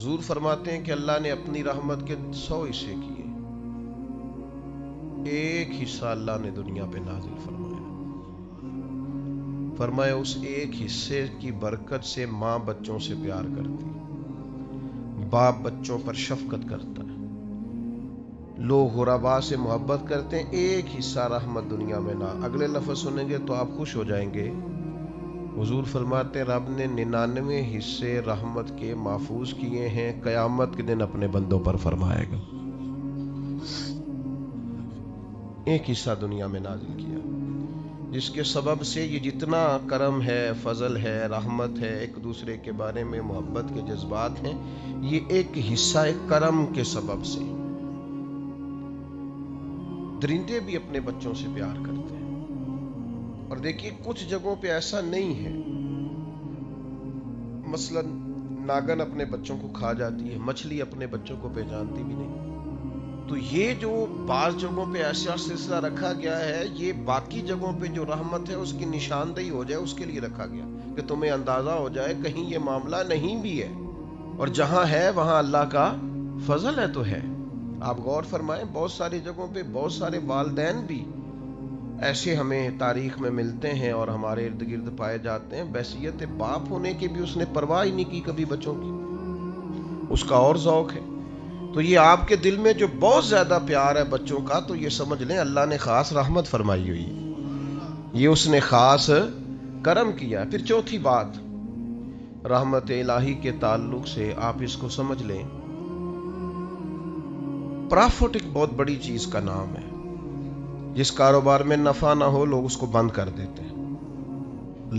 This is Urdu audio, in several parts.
حضور فرماتے ہیں کہ اللہ نے اپنی رحمت کے 100 حصے کیے، ایک حصہ اللہ نے دنیا پہ نازل فرمایا اس ایک حصے کی برکت سے ماں بچوں سے پیار کرتی، باپ بچوں پر شفقت کرتا ہے، لوگ غرباء سے محبت کرتے ہیں، ایک حصہ رحمت دنیا میں نہ۔ اگلے لفظ سنیں گے تو آپ خوش ہو جائیں گے۔ حضور فرماتے ہیں رب نے 99 حصے رحمت کے محفوظ کیے ہیں، قیامت کے دن اپنے بندوں پر فرمائے گا۔ ایک حصہ دنیا میں نازل کیا، جس کے سبب سے یہ جتنا کرم ہے، فضل ہے، رحمت ہے، ایک دوسرے کے بارے میں محبت کے جذبات ہیں، یہ ایک حصہ ایک کرم کے سبب سے۔ درندے بھی اپنے بچوں سے پیار کرتے ہیں، اور دیکھیے کچھ جگہوں پہ ایسا نہیں ہے، مثلا ناگن اپنے بچوں کو کھا جاتی ہے، مچھلی اپنے بچوں کو پہچانتی بھی نہیں۔ تو یہ جو بعض جگہوں پہ ایسا سلسلہ رکھا گیا ہے، یہ باقی جگہوں پہ جو رحمت ہے اس کی نشاندہی ہو جائے، اس کے لیے رکھا گیا کہ تمہیں اندازہ ہو جائے کہیں یہ معاملہ نہیں بھی ہے، اور جہاں ہے وہاں اللہ کا فضل ہے تو ہے۔ آپ غور فرمائیں، بہت ساری جگہوں پہ بہت سارے والدین بھی ایسے ہمیں تاریخ میں ملتے ہیں اور ہمارے ارد گرد پائے جاتے ہیں، بحیثیت باپ ہونے کے بھی اس نے پرواہ ہی نہیں کی کبھی بچوں کی، اس کا اور ذوق ہے۔ تو یہ آپ کے دل میں جو بہت زیادہ پیار ہے بچوں کا، تو یہ سمجھ لیں اللہ نے خاص رحمت فرمائی ہوئی ہے، یہ اس نے خاص کرم کیا۔ پھر چوتھی بات، رحمت الہی کے تعلق سے آپ اس کو سمجھ لیں، پرافٹ ایک بہت بڑی چیز کا نام ہے۔ جس کاروبار میں نفع نہ ہو لوگ اس کو بند کر دیتے ہیں،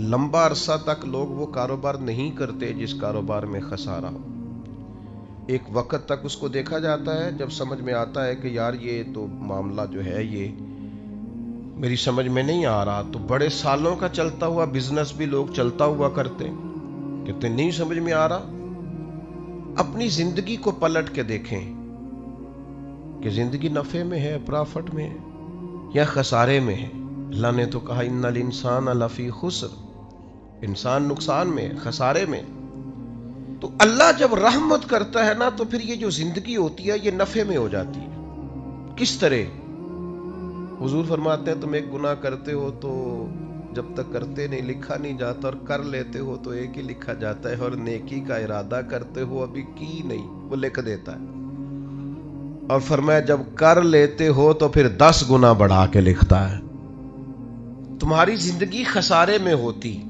لمبا عرصہ تک لوگ وہ کاروبار نہیں کرتے جس کاروبار میں خسارہ ہو۔ ایک وقت تک اس کو دیکھا جاتا ہے، جب سمجھ میں آتا ہے کہ یار یہ تو معاملہ جو ہے یہ میری سمجھ میں نہیں آ رہا، تو بڑے سالوں کا چلتا ہوا بزنس بھی لوگ چلتا ہوا کرتے، کہتے نہیں سمجھ میں آ رہا۔ اپنی زندگی کو پلٹ کے دیکھیں کہ زندگی نفع میں ہے، پرافٹ میں ہے یا خسارے میں ہے۔ اللہ نے تو کہا ان الانسان لفی خسر، انسان نقصان میں ہے، خسارے میں۔ تو اللہ جب رحمت کرتا ہے نا، تو پھر یہ جو زندگی ہوتی ہے یہ نفع میں ہو جاتی ہے۔ کس طرح؟ حضور فرماتے ہیں تم ایک گناہ کرتے ہو تو جب تک کرتے نہیں لکھا نہیں جاتا، اور کر لیتے ہو تو ایک ہی لکھا جاتا ہے، اور نیکی کا ارادہ کرتے ہو ابھی کی نہیں، وہ لکھ دیتا ہے۔ اور فرمایا جب کر لیتے ہو تو پھر 10 گنا بڑھا کے لکھتا ہے۔ تمہاری زندگی خسارے میں ہوتی،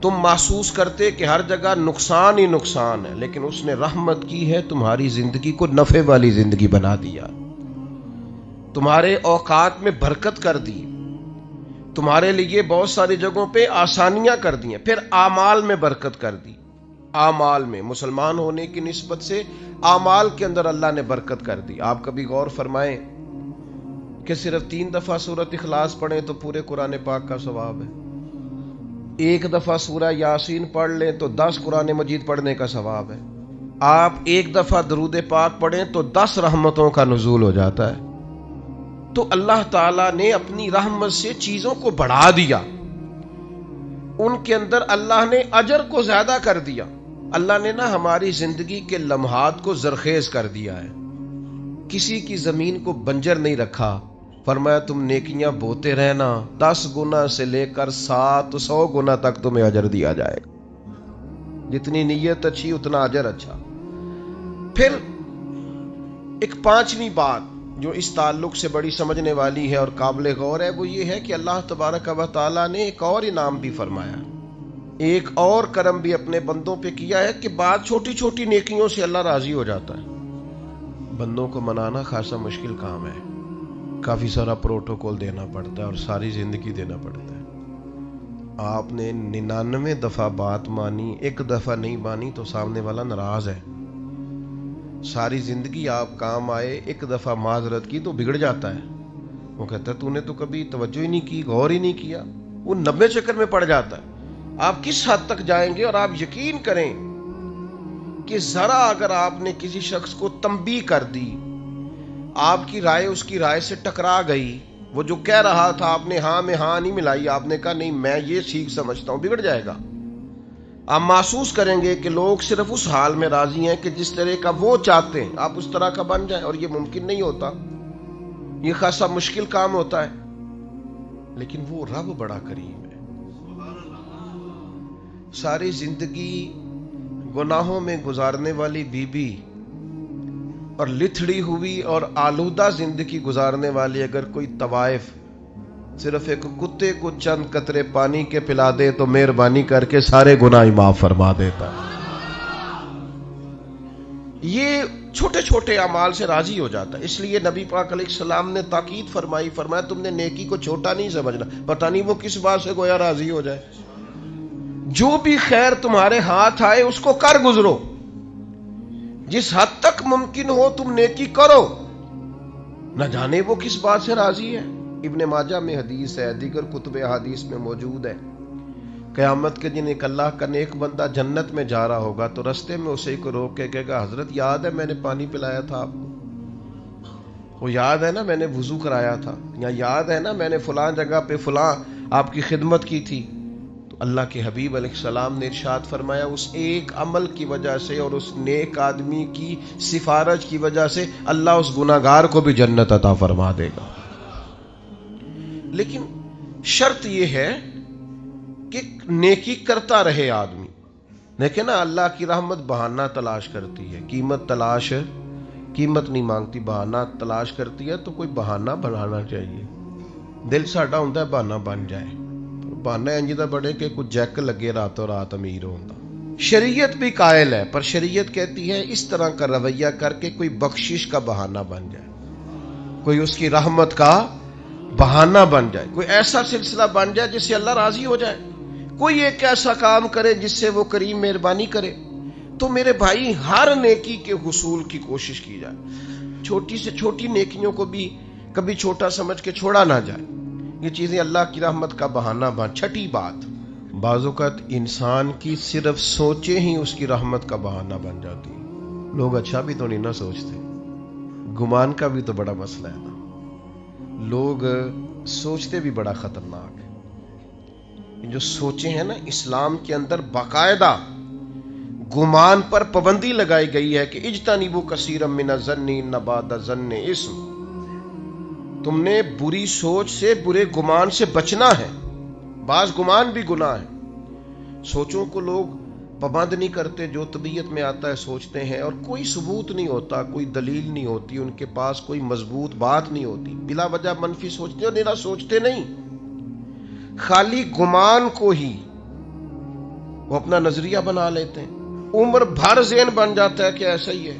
تم محسوس کرتے کہ ہر جگہ نقصان ہی نقصان ہے، لیکن اس نے رحمت کی ہے، تمہاری زندگی کو نفع والی زندگی بنا دیا، تمہارے اوقات میں برکت کر دی، تمہارے لیے بہت ساری جگہوں پہ آسانیاں کر دی ہیں، پھر اعمال میں برکت کر دی۔ اعمال میں مسلمان ہونے کی نسبت سے اعمال کے اندر اللہ نے برکت کر دی۔ آپ کبھی غور فرمائیں کہ صرف 3 دفعہ سورۃ اخلاص پڑھیں تو پورے قرآن پاک کا ثواب ہے، ایک دفعہ سورہ یاسین پڑھ لیں تو 10 قرآن مجید پڑھنے کا ثواب ہے، آپ ایک دفعہ درود پاک پڑھیں تو 10 رحمتوں کا نزول ہو جاتا ہے۔ تو اللہ تعالیٰ نے اپنی رحمت سے چیزوں کو بڑھا دیا، ان کے اندر اللہ نے اجر کو زیادہ کر دیا، اللہ نے نا ہماری زندگی کے لمحات کو زرخیز کر دیا ہے، کسی کی زمین کو بنجر نہیں رکھا۔ فرمایا تم نیکیاں بوتے رہنا، 10 گنا سے لے کر 700 گنا تک تمہیں اجر دیا جائے گا، جتنی نیت اچھی اتنا اجر اچھا۔ پھر ایک 5ویں بات جو اس تعلق سے بڑی سمجھنے والی ہے اور قابل غور ہے، وہ یہ ہے کہ اللہ تبارک و تعالیٰ نے ایک اور انعام بھی فرمایا، ایک اور کرم بھی اپنے بندوں پہ کیا ہے کہ بعض چھوٹی چھوٹی نیکیوں سے اللہ راضی ہو جاتا ہے۔ بندوں کو منانا خاصا مشکل کام ہے، کافی سارا پروٹوکول دینا پڑتا ہے اور ساری زندگی دینا پڑتا ہے۔ آپ نے 99 دفعہ بات مانی، ایک دفعہ نہیں مانی تو سامنے والا ناراض ہے۔ ساری زندگی آپ کام آئے، ایک دفعہ معذرت کی تو بگڑ جاتا ہے، وہ کہتا ہے تو نے تو کبھی توجہ ہی نہیں کی، غور ہی نہیں کیا، وہ 90 چکر میں پڑ جاتا ہے۔ آپ کس حد تک جائیں گے؟ اور آپ یقین کریں کہ ذرا اگر آپ نے کسی شخص کو تنبیہ کر دی، آپ کی رائے اس کی رائے سے ٹکرا گئی، وہ جو کہہ رہا تھا آپ نے ہاں میں ہاں نہیں ملائی، آپ نے کہا نہیں میں یہ ٹھیک سمجھتا ہوں، بگڑ جائے گا۔ آپ محسوس کریں گے کہ لوگ صرف اس حال میں راضی ہیں کہ جس طرح کا وہ چاہتے ہیں آپ اس طرح کا بن جائیں، اور یہ ممکن نہیں ہوتا، یہ خاصا مشکل کام ہوتا ہے، لیکن وہ رب بڑا کریم ہے۔ ساری زندگی گناہوں میں گزارنے والی بی بی اور لتھڑی ہوئی اور آلودہ زندگی گزارنے والی اگر کوئی طوائف صرف ایک کتے کو چند قطرے پانی کے پلا دے تو مہربانی کر کے سارے گناہ معاف فرما دیتا ہے۔ یہ چھوٹے چھوٹے اعمال سے راضی ہو جاتا ہے۔ اس لیے نبی پاک علیہ السلام نے تاکید فرمایا تم نے نیکی کو چھوٹا نہیں سمجھنا، پتہ نہیں وہ کس بات سے گویا راضی ہو جائے۔ جو بھی خیر تمہارے ہاتھ آئے اس کو کر گزرو، جس حد تک ممکن ہو تم نیکی کرو، نہ جانے وہ کس بات سے راضی ہے۔ ابن ماجہ میں حدیث ہے، دیگر کتب احادیث میں موجود ہے، قیامت کے دن ایک اللہ کا نیک بندہ جنت میں جا رہا ہوگا تو رستے میں اسے کو روک کے کہے گا حضرت یاد ہے میں نے پانی پلایا تھا آپ کو، وہ یاد ہے نا میں نے وضو کرایا تھا، یا یاد ہے نا میں نے فلاں جگہ پہ فلاں آپ کی خدمت کی تھی۔ تو اللہ کے حبیب علیہ السلام نے ارشاد فرمایا اس ایک عمل کی وجہ سے اور اس نیک آدمی کی سفارش کی وجہ سے اللہ اس گناہگار کو بھی جنت عطا فرما دے گا۔ لیکن شرط یہ ہے کہ نیکی کرتا رہے آدمی، لیکن نا اللہ کی رحمت بہانہ تلاش کرتی ہے، قیمت نہیں مانگتی، بہانہ تلاش کرتی ہے، تو کوئی بہانہ بنانا چاہیے۔ دل ساڈا ہوندا ہے بہانہ بن جائے، بہانہ انج دا بڑے کہ کوئی جیک لگے راتوں رات امیر ہوندا۔ شریعت بھی قائل ہے، پر شریعت کہتی ہے اس طرح کا رویہ کر کے کوئی بخشش کا بہانہ بن جائے، کوئی اس کی رحمت کا بہانہ بن جائے، کوئی ایسا سلسلہ بن جائے جس سے اللہ راضی ہو جائے، کوئی ایک ایسا کام کرے جس سے وہ کریم مہربانی کرے۔ تو میرے بھائی ہر نیکی کے حصول کی کوشش کی جائے، چھوٹی سے چھوٹی نیکیوں کو بھی کبھی چھوٹا سمجھ کے چھوڑا نہ جائے، یہ چیزیں اللہ کی رحمت کا بہانہ بن۔ چھٹی بات، بعض اوقات انسان کی صرف سوچیں ہی اس کی رحمت کا بہانہ بن جاتی ہے۔ لوگ اچھا بھی تو نہیں نہ سوچتے، گمان کا بھی تو بڑا مسئلہ ہے نا، لوگ سوچتے بھی بڑا خطرناک ہے۔ جو سوچیں ہیں نا، اسلام کے اندر باقاعدہ گمان پر پابندی لگائی گئی ہے کہ اجتنبوا کثیرا من الظن ان بعض الظن اثم، تم نے بری سوچ سے، برے گمان سے بچنا ہے، بعض گمان بھی گناہ ہے۔ سوچوں کو لوگ پابند نہیں کرتے، جو طبیعت میں آتا ہے سوچتے ہیں، اور کوئی ثبوت نہیں ہوتا، کوئی دلیل نہیں ہوتی، ان کے پاس کوئی مضبوط بات نہیں ہوتی، بلا وجہ منفی سوچتے اور نہ سوچتے نہیں، خالی گمان کو ہی وہ اپنا نظریہ بنا لیتے ہیں، عمر بھر ذہن بن جاتا ہے کہ ایسا ہی ہے،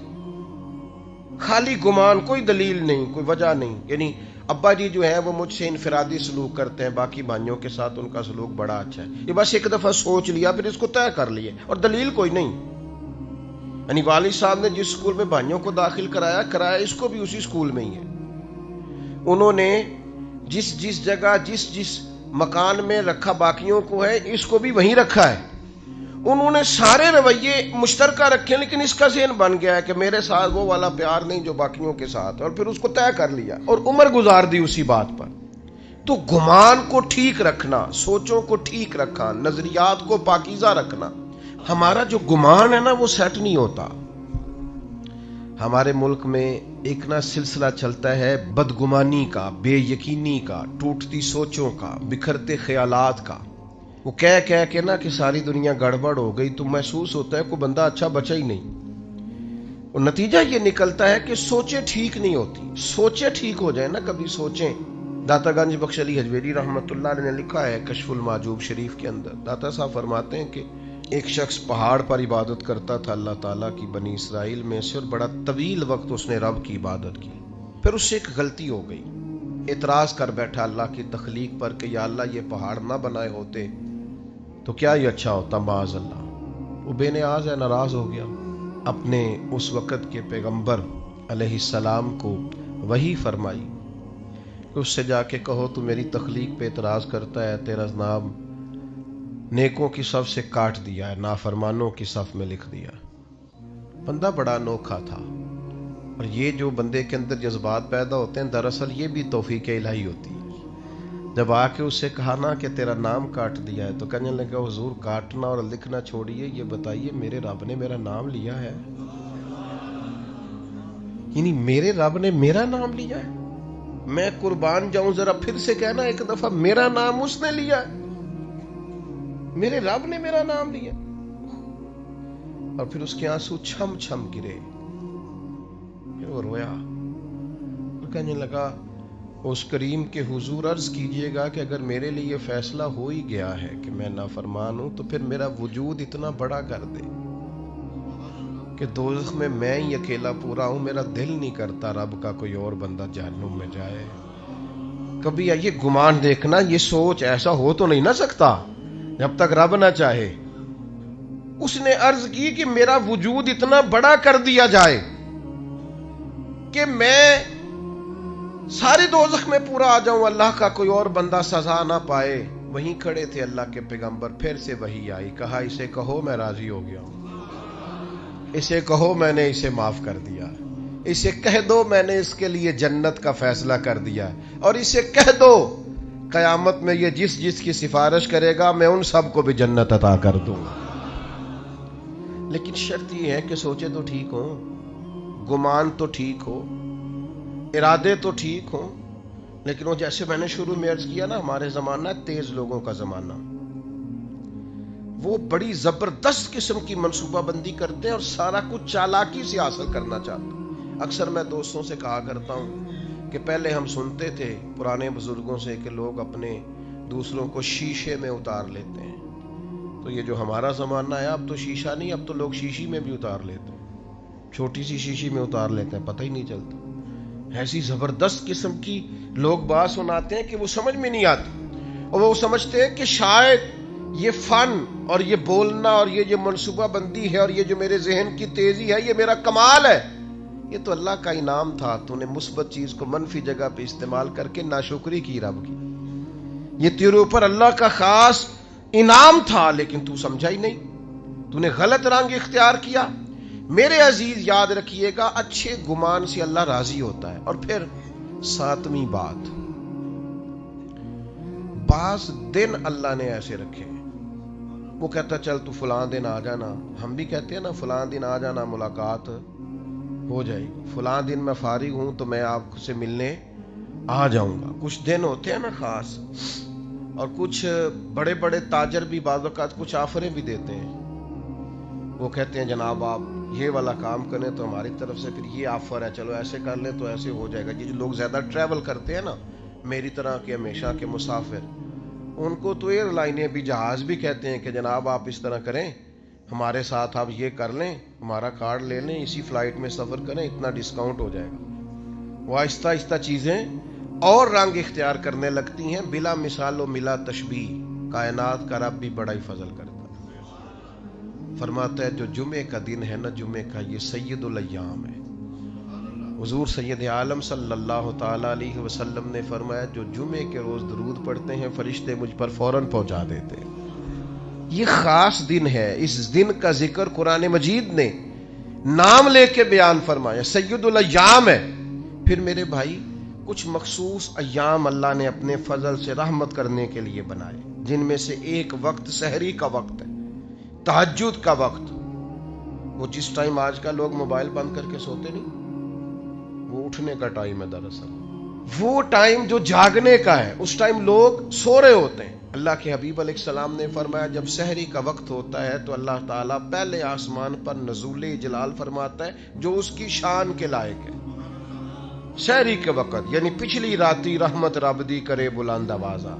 خالی گمان، کوئی دلیل نہیں، کوئی وجہ نہیں۔ یعنی ابا جی جو ہیں وہ مجھ سے انفرادی سلوک کرتے ہیں، باقی بھائیوں کے ساتھ ان کا سلوک بڑا اچھا ہے، یہ بس ایک دفعہ سوچ لیا پھر اس کو طے کر لیا اور دلیل کوئی نہیں۔ یعنی والد صاحب نے جس سکول میں بھائیوں کو داخل کرایا اس کو بھی اسی سکول میں ہی ہے، انہوں نے جس جگہ جس مکان میں رکھا باقیوں کو ہے اس کو بھی وہیں رکھا ہے، انہوں نے سارے رویے مشترکہ رکھے، لیکن اس کا ذہن بن گیا ہے کہ میرے ساتھ وہ والا پیار نہیں جو باقیوں کے ساتھ، اور پھر اس کو طے کر لیا اور عمر گزار دی اسی بات پر۔ تو گمان کو ٹھیک رکھنا، سوچوں کو ٹھیک رکھنا، نظریات کو پاکیزہ رکھنا، ہمارا جو گمان ہے نا وہ سیٹ نہیں ہوتا۔ ہمارے ملک میں ایک نہ سلسلہ چلتا ہے بدگمانی کا، بے یقینی کا، ٹوٹتی سوچوں کا، بکھرتے خیالات کا، وہ کہہ کے نا کہ ساری دنیا گڑبڑ ہو گئی، تو محسوس ہوتا ہے کوئی بندہ اچھا بچا ہی نہیں، اور نتیجہ یہ نکلتا ہے کہ سوچیں ٹھیک نہیں ہوتی۔ سوچیں ٹھیک ہو جائیں نا، کبھی سوچیں۔ داتا گنج بخش علی حجویری رحمۃ اللہ علیہ نے لکھا ہے کشف المحجوب شریف کے اندر، داتا صاحب فرماتے ہیں کہ ایک شخص پہاڑ پر عبادت کرتا تھا اللہ تعالیٰ کی بنی اسرائیل میں سے، اور بڑا طویل وقت اس نے رب کی عبادت کی، پھر اس سے ایک غلطی ہو گئی، اعتراض کر بیٹھا اللہ کی تخلیق پر کہ یا اللہ یہ پہاڑ نہ بنائے ہوتے تو کیا یہ اچھا ہوتا، معاذ اللہ۔ وہ بے نیاز ہے، ناراض ہو گیا، اپنے اس وقت کے پیغمبر علیہ السلام کو وحی فرمائی کہ اس سے جا کے کہو تو میری تخلیق پہ اعتراض کرتا ہے، تیرا نام نیکوں کی صف سے کاٹ دیا ہے، نافرمانوں کی صف میں لکھ دیا۔ بندہ بڑا انوکھا تھا، اور یہ جو بندے کے اندر جذبات پیدا ہوتے ہیں دراصل یہ بھی توفیق الہی ہوتی ہے۔ جب آ کے اسے کہا نا کہ تیرا نام کاٹ دیا ہے، تو کہنے لگا حضور کاٹنا اور لکھنا چھوڑیے، یہ بتائیے میرے رب نے میرا نام لیا ہے؟ یعنی میرے رب نے میرا نام لیا ہے؟ میں قربان جاؤں، ذرا پھر سے کہنا ایک دفعہ، میرا نام اس نے لیا ہے، میرے رب نے میرا نام لیا۔ اور پھر اس کے آنسو چھم چھم گرے، پھر وہ رویا اور کہنے لگا اس کریم کے حضور عرض کیجئے گا کہ اگر میرے لیے یہ فیصلہ ہو ہی گیا ہے کہ میں نافرمان ہوں، تو پھر میرا وجود اتنا بڑا کر دے کہ دوزخ میں ہی اکیلا پورا ہوں، میرا دل نہیں کرتا رب کا کوئی اور بندہ جہنم میں جائے۔ کبھی یہ گمان دیکھنا، یہ سوچ ایسا ہو تو نہیں نہ سکتا جب تک رب نہ چاہے۔ اس نے عرض کی کہ میرا وجود اتنا بڑا کر دیا جائے کہ میں سارے دوزخ میں پورا آ جاؤں، اللہ کا کوئی اور بندہ سزا نہ پائے۔ وہیں کھڑے تھے اللہ کے پیغمبر، پھر سے وہی آئی، کہا اسے کہو میں راضی ہو گیا ہوں، اسے کہو میں نے اسے معاف کر دیا، اسے کہہ دو میں نے اس کے لیے جنت کا فیصلہ کر دیا، اور اسے کہہ دو قیامت میں یہ جس جس کی سفارش کرے گا میں ان سب کو بھی جنت عطا کر دوں گا۔ لیکن شرط یہ ہے کہ سوچے تو ٹھیک ہو، گمان تو ٹھیک ہو، ارادے تو ٹھیک ہوں۔ لیکن وہ جیسے میں نے شروع میں عرض کیا نا، ہمارے زمانہ تیز لوگوں کا زمانہ، وہ بڑی زبردست قسم کی منصوبہ بندی کرتے ہیں اور سارا کچھ چالاکی سے حاصل کرنا چاہتے ہیں۔ اکثر میں دوستوں سے کہا کرتا ہوں کہ پہلے ہم سنتے تھے پرانے بزرگوں سے کہ لوگ اپنے دوسروں کو شیشے میں اتار لیتے ہیں، تو یہ جو ہمارا زمانہ ہے اب تو شیشہ نہیں، اب تو لوگ شیشی میں بھی اتار لیتے ہیں، چھوٹی سی شیشی میں اتار لیتے ہیں، پتہ ہی نہیں چلتا۔ ایسی زبردست قسم کی لوگ بات سناتے ہیں کہ وہ سمجھ میں نہیں آتی، اور وہ سمجھتے ہیں کہ شاید یہ فن اور یہ بولنا اور یہ جو منصوبہ بندی ہے اور یہ جو میرے ذہن کی تیزی ہے یہ میرا کمال ہے۔ یہ تو اللہ کا انعام تھا، تو نے مثبت چیز کو منفی جگہ پہ استعمال کر کے ناشکری کی رب کی، یہ تیرے اوپر اللہ کا خاص انعام تھا، لیکن تو سمجھا ہی نہیں، تو نے غلط رنگ اختیار کیا۔ میرے عزیز یاد رکھیے گا، اچھے گمان سے اللہ راضی ہوتا ہے۔ اور پھر ساتویں بات، بعض دن اللہ نے ایسے رکھے، وہ کہتا چل تو فلاں دن آ جانا، ہم بھی کہتے ہیں نا فلاں دن آ جانا ملاقات ہو جائے گی، فلاں دن میں فارغ ہوں تو میں آپ سے ملنے آ جاؤں گا۔ کچھ دن ہوتے ہیں نا خاص، اور کچھ بڑے بڑے تاجر بھی بعض اوقات کچھ آفریں بھی دیتے ہیں، وہ کہتے ہیں جناب آپ یہ والا کام کریں تو ہماری طرف سے پھر یہ آفر ہے، چلو ایسے کر لیں تو ایسے ہو جائے گا۔ یہ جو لوگ زیادہ ٹریول کرتے ہیں نا، میری طرح کے ہمیشہ کے مسافر، ان کو تو ایئر لائنیں بھی، جہاز بھی کہتے ہیں کہ جناب آپ اس طرح کریں، ہمارے ساتھ آپ یہ کر لیں، ہمارا کارڈ لے لیں، اسی فلائٹ میں سفر کریں، اتنا ڈسکاؤنٹ ہو جائے گا۔ وہ آہستہ آہستہ چیزیں اور رنگ اختیار کرنے لگتی ہیں، بلا مثال و ملا تشبیہ۔ کائنات کا رب بھی بڑا ہی فضل کرتا ہے، فرماتا ہے جو جمعے کا دن ہے نا، جمعے کا یہ سید الایام ہے۔ حضور سید عالم صلی اللہ تعالی علیہ وسلم نے فرمایا جو جمعے کے روز درود پڑھتے ہیں فرشتے مجھ پر فوراً پہنچا دیتے ہیں۔ یہ خاص دن ہے، اس دن کا ذکر قرآن مجید نے نام لے کے بیان فرمایا، سید الایام ہے۔ پھر میرے بھائی کچھ مخصوص ایام اللہ نے اپنے فضل سے رحمت کرنے کے لیے بنائے، جن میں سے ایک وقت سحری کا وقت ہے، تہجد کا وقت، وہ جس ٹائم آج کا لوگ موبائل بند کر کے سوتے نہیں، وہ اٹھنے کا ٹائم ہے دراصل، وہ ٹائم جو جاگنے کا ہے، اس ٹائم لوگ سو رہے ہوتے ہیں۔ اللہ کے حبیب علیہ السلام نے فرمایا جب سحری کا وقت ہوتا ہے تو اللہ تعالیٰ پہلے آسمان پر نزول جلال فرماتا ہے جو اس کی شان کے لائق ہے۔ سحری کے وقت یعنی پچھلی راتی رحمت رب دی کرے بلند آوازہ،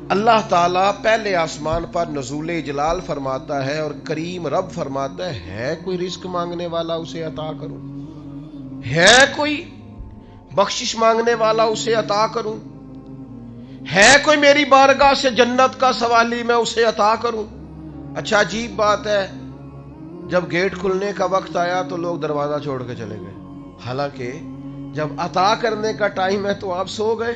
اللہ تعالیٰ پہلے آسمان پر نزول جلال فرماتا ہے اور کریم رب فرماتا ہے کوئی رزق مانگنے والا اسے عطا کروں، ہے کوئی بخشش مانگنے والا اسے عطا کروں، ہے کوئی میری بارگاہ سے جنت کا سوالی میں اسے عطا کروں۔ اچھا عجیب بات ہے، جب گیٹ کھلنے کا وقت آیا تو لوگ دروازہ چھوڑ کے چلے گئے، حالانکہ جب عطا کرنے کا ٹائم ہے تو آپ سو گئے،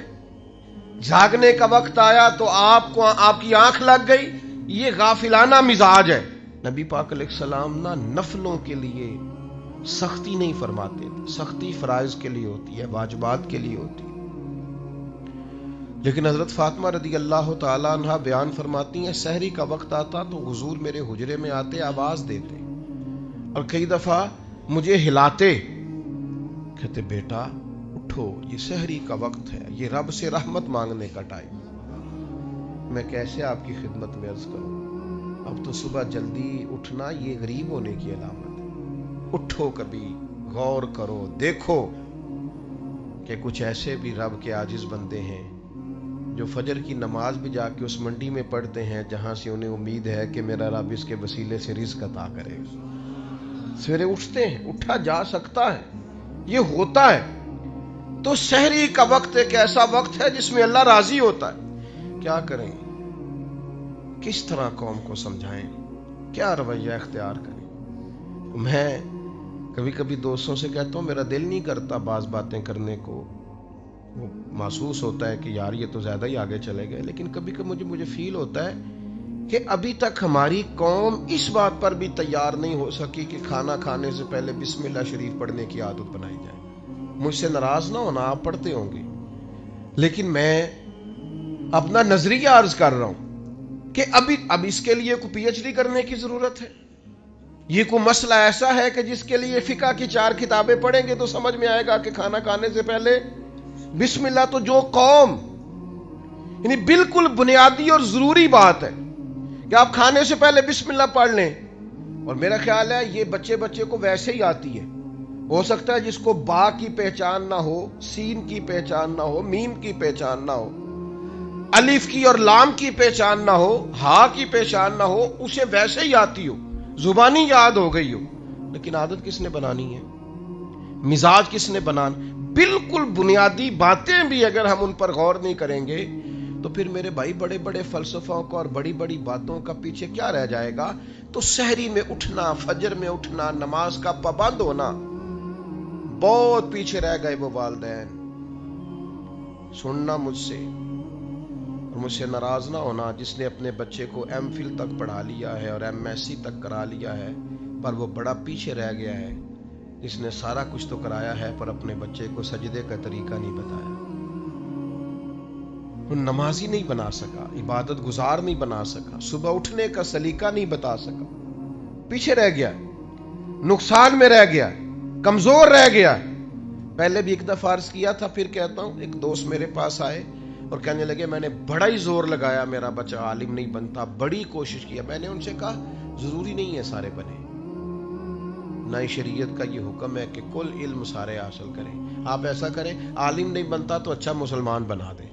جاگنے کا وقت آیا تو آپ کی آنکھ لگ گئی۔ یہ غافلانہ مزاج ہے۔ نبی پاک علیہ السلام نہ نفلوں کے لیے سختی نہیں فرماتے، سختی فرائض کے لیے ہوتی ہے، واجبات کے لیے ہوتی ہے۔ لیکن حضرت فاطمہ رضی اللہ تعالیٰ عنہ بیان فرماتی ہیں سحری کا وقت آتا تو حضور میرے حجرے میں آتے، آواز دیتے اور کئی دفعہ مجھے ہلاتے، کہتے بیٹا اٹھو، یہ سحری کا وقت ہے، یہ رب سے رحمت مانگنے کا ٹائم۔ میں کیسے آپ کی خدمت میں عرض کروں، اب تو صبح جلدی اٹھنا یہ غریب ہونے کی علامت ہے۔ اٹھو، کبھی غور کرو، دیکھو کہ کچھ ایسے بھی رب کے عاجز بندے ہیں جو فجر کی نماز بھی جا کے اس منڈی میں پڑھتے ہیں جہاں سے انہیں امید ہے کہ میرا رب اس کے وسیلے سے رزق عطا کرے گا۔ سویرے اٹھتے ہیں، اٹھا جا سکتا ہے، یہ ہوتا ہے۔ تو سحری کا وقت ایک ایسا وقت ہے جس میں اللہ راضی ہوتا ہے۔ کیا کریں، کس طرح قوم کو سمجھائیں، کیا رویہ اختیار کریں؟ میں کبھی کبھی دوستوں سے کہتا ہوں میرا دل نہیں کرتا بعض باتیں کرنے کو، وہ محسوس ہوتا ہے کہ یار یہ تو زیادہ ہی آگے چلے گئے، لیکن کبھی کبھی مجھے فیل ہوتا ہے کہ ابھی تک ہماری قوم اس بات پر بھی تیار نہیں ہو سکی کہ کھانا کھانے سے پہلے بسم اللہ شریف پڑھنے کی عادت بنائی جائے۔ مجھ سے ناراض نہ ہونا، آپ پڑھتے ہوں گے، لیکن میں اپنا نظریہ عرض کر رہا ہوں کہ اب اس کے لیے کوئی پی ایچ ڈی کرنے کی ضرورت ہے؟ یہ کوئی مسئلہ ایسا ہے کہ جس کے لیے فقہ کی 4 کتابیں پڑھیں گے تو سمجھ میں آئے گا کہ کھانا کھانے سے پہلے بسم اللہ؟ تو جو قوم یعنی بالکل بنیادی اور ضروری بات ہے کہ آپ کھانے سے پہلے بسم اللہ پڑھ لیں، اور میرا خیال ہے یہ بچے کو ویسے ہی آتی ہے۔ ہو سکتا ہے جس کو با کی پہچان نہ ہو، سین کی پہچان نہ ہو، میم کی پہچان نہ ہو، الف کی اور لام کی پہچان نہ ہو، ہا کی پہچان نہ ہو، اسے ویسے ہی آتی ہو، زبانی یاد ہو گئی ہو، لیکن عادت کس نے بنانی ہے؟ مزاج کس نے بنانا؟ بالکل بنیادی باتیں بھی اگر ہم ان پر غور نہیں کریں گے تو پھر میرے بھائی بڑے بڑے فلسفوں کا اور بڑی بڑی باتوں کا پیچھے کیا رہ جائے گا؟ تو سحری میں اٹھنا، فجر میں اٹھنا، نماز کا پابند ہونا، بہت پیچھے رہ گئے وہ والدین۔ سننا مجھ سے اور مجھ سے ناراض نہ ہونا جس نے اپنے بچے کو ایم فل تک پڑھا لیا ہے اور ایم ایس سی تک کرا لیا ہے، پر وہ بڑا پیچھے رہ گیا ہے، جس نے سارا کچھ تو کرایا ہے پر اپنے بچے کو سجدے کا طریقہ نہیں بتایا، وہ نمازی نہیں بنا سکا، عبادت گزار نہیں بنا سکا، صبح اٹھنے کا سلیقہ نہیں بتا سکا، پیچھے رہ گیا، نقصان میں رہ گیا، کمزور رہ گیا۔ پہلے بھی ایک دفعہ عرض کیا تھا، پھر کہتا ہوں، ایک دوست میرے پاس آئے اور کہنے لگے میں نے بڑا ہی زور لگایا میرا بچہ عالم نہیں بنتا، بڑی کوشش کیا۔ میں نے ان سے کہا ضروری نہیں ہے سارے بنے، نہ ہی شریعت کا یہ حکم ہے کہ کل علم سارے حاصل کریں۔ آپ ایسا کریں، عالم نہیں بنتا تو اچھا مسلمان بنا دیں،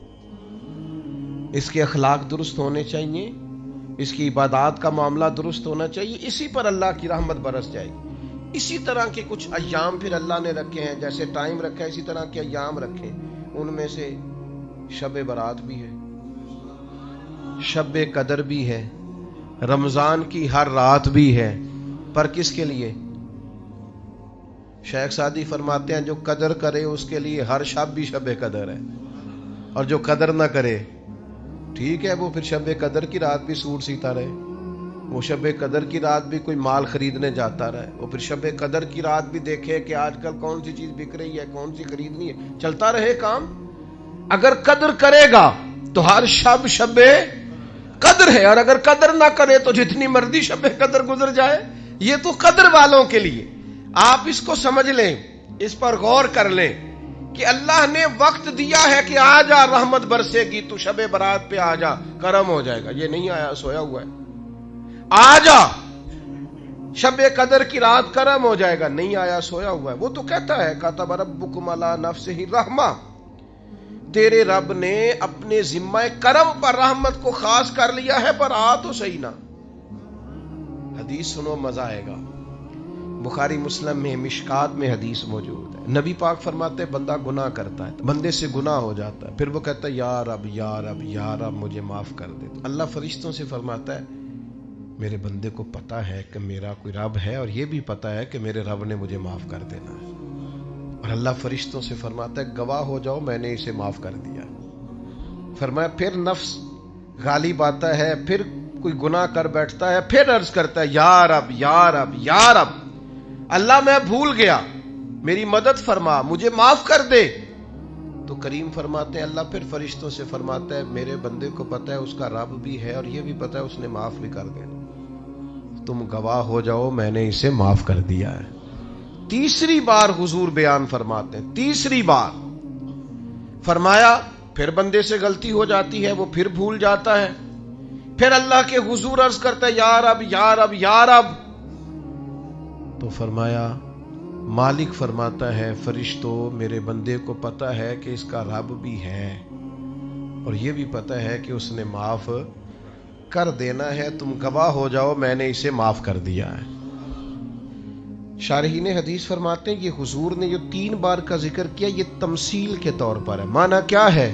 اس کے اخلاق درست ہونے چاہیے، اس کی عبادات کا معاملہ درست ہونا چاہیے، اسی پر اللہ کی رحمت برس جائے گی۔ اسی طرح کے کچھ ایام پھر اللہ نے رکھے ہیں، جیسے ٹائم رکھا ہے اسی طرح کے ایام رکھے، ان میں سے شب برات بھی ہے، شب قدر بھی ہے، رمضان کی ہر رات بھی ہے، پر کس کے لیے؟ شیخ سعدی فرماتے ہیں جو قدر کرے اس کے لیے ہر شب بھی شب قدر ہے، اور جو قدر نہ کرے ٹھیک ہے وہ پھر شب قدر کی رات بھی سوٹ سیتا رہے، وہ شب قدر کی رات بھی کوئی مال خریدنے جاتا رہے، وہ پھر شب قدر کی رات بھی دیکھے کہ آج کل کون سی چیز بک رہی ہے، کون سی خریدنی ہے، چلتا رہے کام۔ اگر قدر کرے گا تو ہر شب شب قدر ہے، اور اگر قدر نہ کرے تو جتنی مرضی شب قدر گزر جائے، یہ تو قدر والوں کے لیے۔ آپ اس کو سمجھ لیں، اس پر غور کر لیں کہ اللہ نے وقت دیا ہے کہ آ جا رحمت برسے گی، تو شب برات پہ آ جا کرم ہو جائے گا، یہ نہیں آیا سویا ہوا ہے، آ جا شب قدر کی رات کرم ہو جائے گا، نہیں آیا سویا ہوا ہے۔ وہ تو کہتا ہے کتب ربکم علی نفسہ الرحمہ، تیرے رب نے اپنے ذمہ کرم پر رحمت کو خاص کر لیا ہے، پر آ تو صحیح نا۔ حدیث سنو مزہ آئے گا، بخاری مسلم میں مشکات میں حدیث موجود ہے، نبی پاک فرماتے ہیں بندہ گناہ کرتا ہے، بندے سے گناہ ہو جاتا ہے، پھر وہ کہتا ہے یا رب یا رب یا رب مجھے معاف کر دے، تو اللہ فرشتوں سے فرماتا ہے میرے بندے کو پتا ہے کہ میرا کوئی رب ہے، اور یہ بھی پتا ہے کہ میرے رب نے مجھے معاف کر دینا ہے، اور اللہ فرشتوں سے فرماتا ہے گواہ ہو جاؤ میں نے اسے معاف کر دیا۔ فرمایا پھر نفس غالب آتا ہے، پھر کوئی گناہ کر بیٹھتا ہے، پھر عرض کرتا ہے یا رب یا رب یا رب، اللہ میں بھول گیا، میری مدد فرما، مجھے معاف کر دے۔ تو کریم فرماتے ہیں اللہ پھر فرشتوں سے فرماتا ہے میرے بندے کو پتہ ہے اس کا رب بھی ہے اور یہ بھی پتہ ہے اس نے معاف بھی کر دینا، تم گواہ ہو جاؤ میں نے اسے معاف کر دیا ہے۔ تیسری بار حضور بیان فرماتے ہیں، تیسری بار فرمایا پھر بندے سے غلطی ہو جاتی ہے، وہ پھر بھول جاتا ہے، پھر اللہ کے حضور عرض کرتا ہے یا رب یا رب یا رب، تو فرمایا مالک فرماتا ہے فرشتوں میرے بندے کو پتہ ہے کہ اس کا رب بھی ہے اور یہ بھی پتہ ہے کہ اس نے معاف کر دینا ہے، تم گواہ ہو جاؤ میں نے اسے معاف کر دیا ہے۔ شارحین حدیث فرماتے ہیں یہ حضور نے جو 3 بار کا ذکر کیا یہ تمثیل کے طور پر ہے، معنی کیا ہے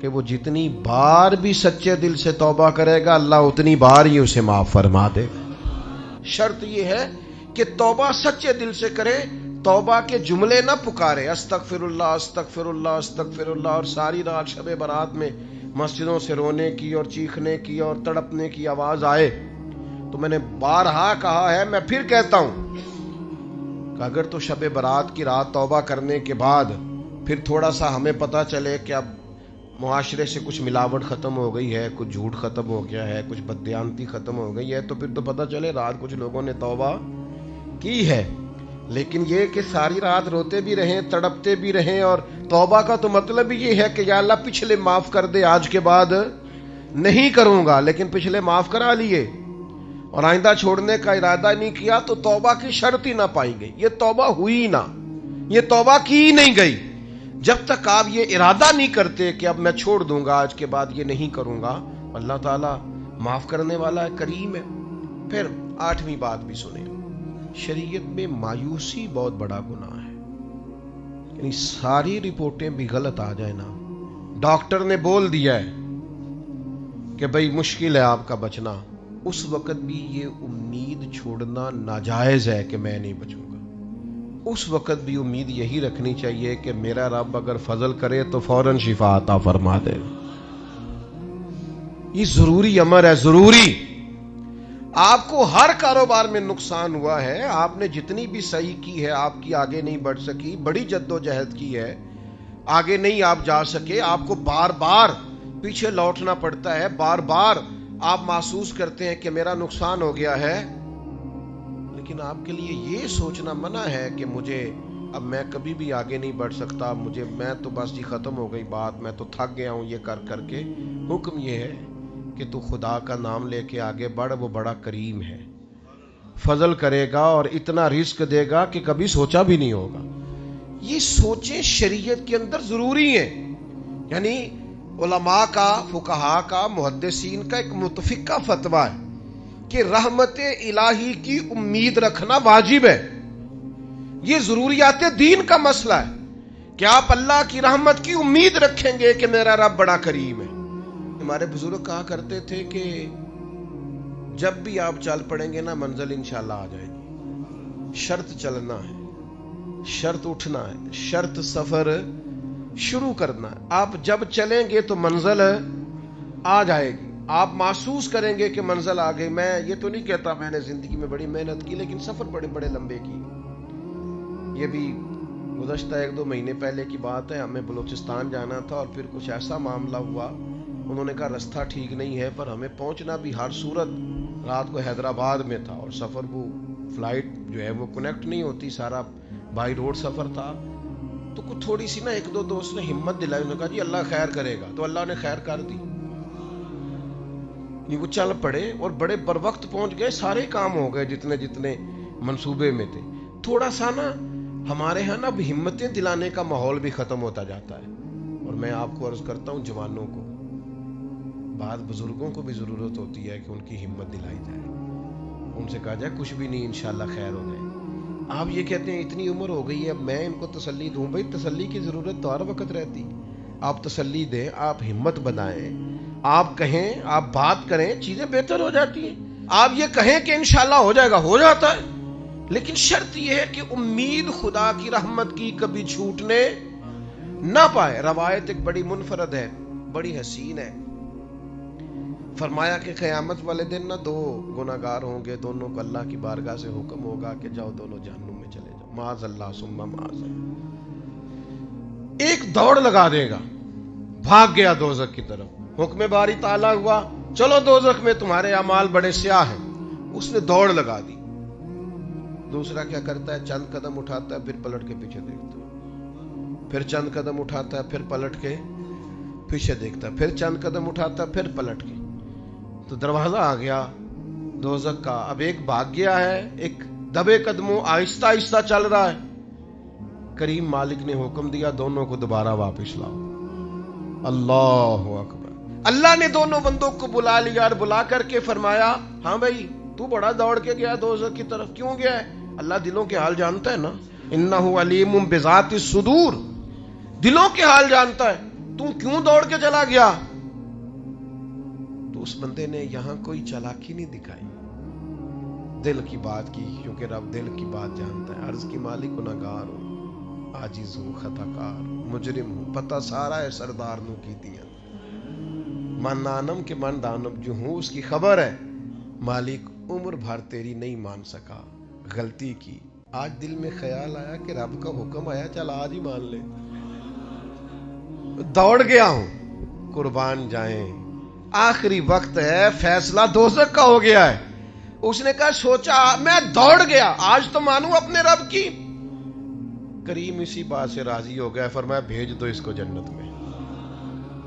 کہ وہ جتنی بار بھی سچے دل سے توبہ کرے گا اللہ اتنی بار ہی اسے معاف فرما دے گا۔ شرط یہ ہے کہ توبہ سچے دل سے کرے، توبہ کے جملے نہ پکارے استغفر اللہ استغفر اللہ استغفر اللہ، اور ساری رات شب برات میں مسجدوں سے رونے کی اور چیخنے کی اور تڑپنے کی آواز آئے۔ تو میں نے بارہا کہا ہے، میں پھر کہتا ہوں کہ اگر تو شب برات کی رات توبہ کرنے کے بعد پھر تھوڑا سا ہمیں پتہ چلے کہ اب معاشرے سے کچھ ملاوٹ ختم ہو گئی ہے، کچھ جھوٹ ختم ہو گیا ہے، کچھ بددیانتی ختم ہو گئی ہے، تو پھر تو پتہ چلے رات کچھ لوگوں نے توبہ کی ہے، لیکن یہ کہ ساری رات روتے بھی رہیں تڑپتے بھی رہیں، اور توبہ کا تو مطلب یہ ہے کہ یا اللہ پچھلے معاف کر دے، آج کے بعد نہیں کروں گا، لیکن پچھلے معاف کرا لیے اور آئندہ چھوڑنے کا ارادہ نہیں کیا تو توبہ کی شرط ہی نہ پائی گئی، یہ توبہ ہوئی نہ، یہ توبہ کی نہیں گئی۔ جب تک آپ یہ ارادہ نہیں کرتے کہ اب میں چھوڑ دوں گا، آج کے بعد یہ نہیں کروں گا، اللہ تعالیٰ معاف کرنے والا ہے، کریم ہے۔ پھر 8ویں بات بھی سنیں، شریعت میں مایوسی بہت بڑا گناہ ہے، یعنی ساری رپورٹیں بھی غلط آ جائیں نا، ڈاکٹر نے بول دیا ہے کہ بھئی مشکل ہے آپ کا بچنا، اس وقت بھی یہ امید چھوڑنا ناجائز ہے کہ میں نہیں بچوں گا، اس وقت بھی امید یہی رکھنی چاہیے کہ میرا رب اگر فضل کرے تو فوراً شفا عطا فرما دے۔ یہ ضروری امر ہے، ضروری۔ آپ کو ہر کاروبار میں نقصان ہوا ہے، آپ نے جتنی بھی صحیح کی ہے آپ کی آگے نہیں بڑھ سکی، بڑی جد و جہد کی ہے آگے نہیں آپ جا سکے، آپ کو بار بار پیچھے لوٹنا پڑتا ہے، بار بار آپ محسوس کرتے ہیں کہ میرا نقصان ہو گیا ہے، لیکن آپ کے لیے یہ سوچنا منع ہے کہ مجھے اب میں کبھی بھی آگے نہیں بڑھ سکتا، میں تو بس جی ختم ہو گئی بات، میں تو تھک گیا ہوں یہ کر کر کے۔ حکم یہ ہے کہ تو خدا کا نام لے کے آگے بڑھ، وہ بڑا کریم ہے، فضل کرے گا اور اتنا رزق دے گا کہ کبھی سوچا بھی نہیں ہوگا۔ یہ سوچیں شریعت کے اندر ضروری ہیں، یعنی علماء کا، فقہاء کا، محدثین کا ایک متفقہ فتویٰ ہے کہ رحمت الہی کی امید رکھنا واجب ہے، یہ ضروریات دین کا مسئلہ ہے کہ آپ اللہ کی رحمت کی امید رکھیں گے کہ میرا رب بڑا کریم ہے۔ ہمارے بزرگ کہا کرتے تھے کہ جب بھی آپ چل پڑیں گے نا منزل انشاءاللہ آ جائے گی، شرط چلنا ہے، شرط اٹھنا ہے، شرط سفر شروع کرنا ہے، آپ جب چلیں گے تو منزل آ جائے گی، آپ محسوس کریں گے کہ منزل آ گئی۔ میں یہ تو نہیں کہتا میں نے زندگی میں بڑی محنت کی، لیکن سفر بڑے بڑے لمبے کی، یہ بھی گزشتہ 1-2 مہینے پہلے کی بات ہے، ہمیں بلوچستان جانا تھا اور پھر کچھ ایسا معاملہ ہوا، انہوں نے کہا راستہ ٹھیک نہیں ہے، پر ہمیں پہنچنا بھی ہر صورت، رات کو حیدرآباد میں تھا اور سفر وہ فلائٹ جو ہے وہ کنیکٹ نہیں ہوتی، سارا بائی روڈ سفر تھا، تو کچھ تھوڑی سی نا 1-2 دوست نے ہمت دلائی، انہوں نے کہا جی اللہ خیر کرے گا، تو اللہ نے خیر کر دی، وہ چل پڑے اور بڑے بر وقت پہنچ گئے، سارے کام ہو گئے جتنے جتنے منصوبے میں تھے۔ تھوڑا سا نا ہمارے ہاں نا اب ہمتیں دلانے کا ماحول بھی ختم ہوتا جاتا ہے، اور میں آپ کو عرض کرتا ہوں جوانوں کو، بعض بزرگوں کو بھی ضرورت ہوتی ہے کہ ان کی ہمت دلائی جائے، ان سے کہا جائے کچھ بھی نہیں انشاءاللہ خیر ہو جائے۔ آپ یہ کہتے ہیں اتنی عمر ہو گئی ہے اب میں ان کو تسلی دوں، بھائی تسلی کی ضرورت تو ہر وقت رہتی، آپ تسلی دیں، آپ ہمت بنائیں، آپ کہیں، آپ بات کریں، چیزیں بہتر ہو جاتی ہیں۔ آپ یہ کہیں کہ انشاءاللہ ہو جائے گا، ہو جاتا ہے، لیکن شرط یہ ہے کہ امید خدا کی رحمت کی کبھی چھوٹنے نہ پائے۔ روایت ایک بڑی منفرد ہے، بڑی حسین ہے، فرمایا کہ قیامت والے دن نہ 2 گناہگار ہوں گے، دونوں کو اللہ کی بارگاہ سے حکم ہوگا کہ جاؤ دونوں جہنم میں چلے جاؤ، معاذ اللہ ثم معاذ اللہ۔ ایک دوڑ لگا دے گا، بھاگ گیا دوزخ کی طرف، حکم باری تعالیٰ ہوا چلو دوزخ میں تمہارے اعمال بڑے سیاہ ہیں، اس نے دوڑ لگا دی۔ دوسرا کیا کرتا ہے؟ چند قدم اٹھاتا ہے، پھر پلٹ کے پیچھے دیکھتا ہے، پھر چند قدم اٹھاتا ہے، پھر پلٹ کے پیچھے دیکھتا ہے، پھر چند قدم اٹھاتا ہے، پھر پلٹ کے۔ تو دروازہ آ گیا دوزخ کا، اب ایک بھاگ گیا ہے، ایک دبے قدموں آہستہ آہستہ چل رہا ہے۔ کریم مالک نے حکم دیا دونوں کو دوبارہ واپس لاؤ۔ اللہ اکبر۔ اللہ نے دونوں بندوں کو بلا لیا اور بلا کر کے فرمایا ہاں بھائی تو بڑا دوڑ کے گیا دوزخ کی طرف، کیوں گیا ہے؟ اللہ دلوں کے حال جانتا ہے نا، انہ علیم بذات الصدور، دلوں کے حال جانتا ہے، تو کیوں دوڑ کے چلا گیا؟ تو اس بندے نے یہاں کوئی چالاکی نہیں دکھائی، دل کی بات کی، کیونکہ رب دل کی بات جانتا ہے۔ عرض کی مالک گناہگار ہوں، عاجز ہوں، خطا کار ہوں، مجرم ہوں، پتہ سارا ہے سردار نو کی دیا، من نانم کے من دانم جو ہوں اس کی خبر ہے، مالک عمر بھر تیری نہیں مان سکا، غلطی کی، آج دل میں خیال آیا کہ رب کا حکم آیا چل آج ہی مان لے، دوڑ گیا ہوں، قربان جائیں آخری وقت ہے، فیصلہ دوزخ کا ہو گیا ہے۔ اس نے کہا سوچا میں دوڑ گیا، آج تو مانوں اپنے رب کی۔ کریم اسی بات سے راضی ہو گیا، فرمایا بھیج دو اس کو جنت میں،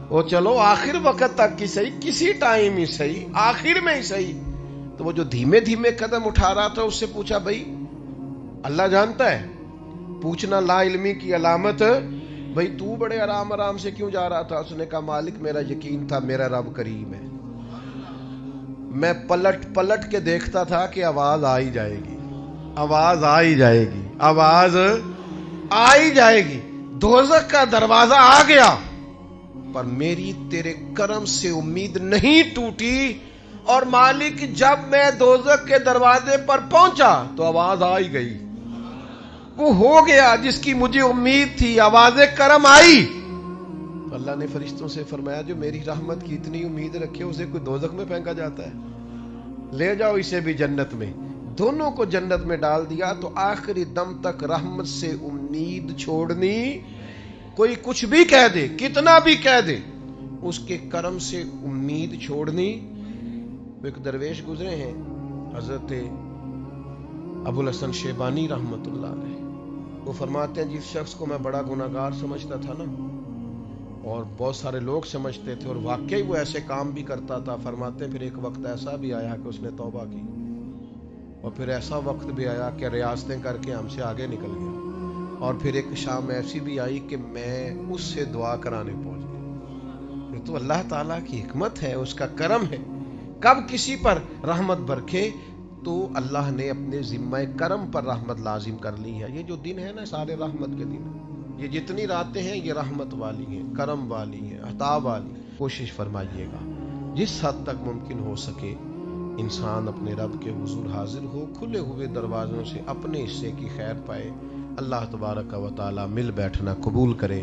وہ چلو آخر وقت تک کی صحیح، کسی ٹائم ہی صحیح، آخر میں ہی صحیح۔ تو وہ جو دھیمے دھیمے قدم اٹھا رہا تھا اس سے پوچھا بھائی اللہ جانتا ہے؟ پوچھنا لا علمی کی علامت، بھائی تو بڑے آرام آرام سے کیوں جا رہا تھا؟ اس نے کہا مالک میرا یقین تھا میرا رب کریم ہے، میں پلٹ پلٹ کے دیکھتا تھا کہ آواز آ ہی جائے گی، آواز آ ہی جائے گی، آواز آ ہی جائے گی، دوزخ کا دروازہ آ گیا، پر میری تیرے کرم سے امید نہیں ٹوٹی، اور مالک جب میں دوزخ کے دروازے پر پہنچا تو آواز آ ہی گئی، وہ ہو گیا جس کی مجھے امید تھی، آواز کرم آئی۔ تو اللہ نے فرشتوں سے فرمایا جو میری رحمت کی اتنی امید رکھے اسے کوئی دوزخ میں پھینکا جاتا ہے؟ لے جاؤ اسے بھی جنت میں۔ دونوں کو جنت میں ڈال دیا۔ تو آخری دم تک رحمت سے امید چھوڑنی، کوئی کچھ بھی کہہ دے، کتنا بھی کہہ دے، اس کے کرم سے امید چھوڑنی۔ ایک درویش گزرے ہیں حضرت ابو الحسن شیبانی رحمت اللہ علیہ، وہ فرماتے ہیں جس شخص کو میں بڑا گناہگار سمجھتا تھا نا، اور بہت سارے لوگ سمجھتے تھے، اور واقعی وہ ایسے کام بھی کرتا تھا، فرماتے ہیں پھر ایک وقت ایسا بھی آیا کہ اس نے توبہ کی، اور پھر ایسا وقت بھی آیا کہ ریاستیں کر کے ہم سے آگے نکل گیا، اور پھر ایک شام ایسی بھی آئی کہ میں اس سے دعا کرانے پہنچ گیا۔ یہ تو اللہ تعالیٰ کی حکمت ہے، اس کا کرم ہے، کب کسی پر رحمت برکھے تو اللہ نے اپنے ذمہ کرم پر رحمت لازم کر لی ہے۔ یہ جو دن ہے نا سارے رحمت کے دن، یہ جتنی راتیں ہیں یہ رحمت والی ہیں، کرم والی ہیں، عطا والی۔ کوشش فرمائیے گا جس حد تک ممکن ہو سکے انسان اپنے رب کے حضور حاضر ہو، کھلے ہوئے دروازوں سے اپنے حصے کی خیر پائے۔ اللہ تبارک و تعالی مل بیٹھنا قبول کرے۔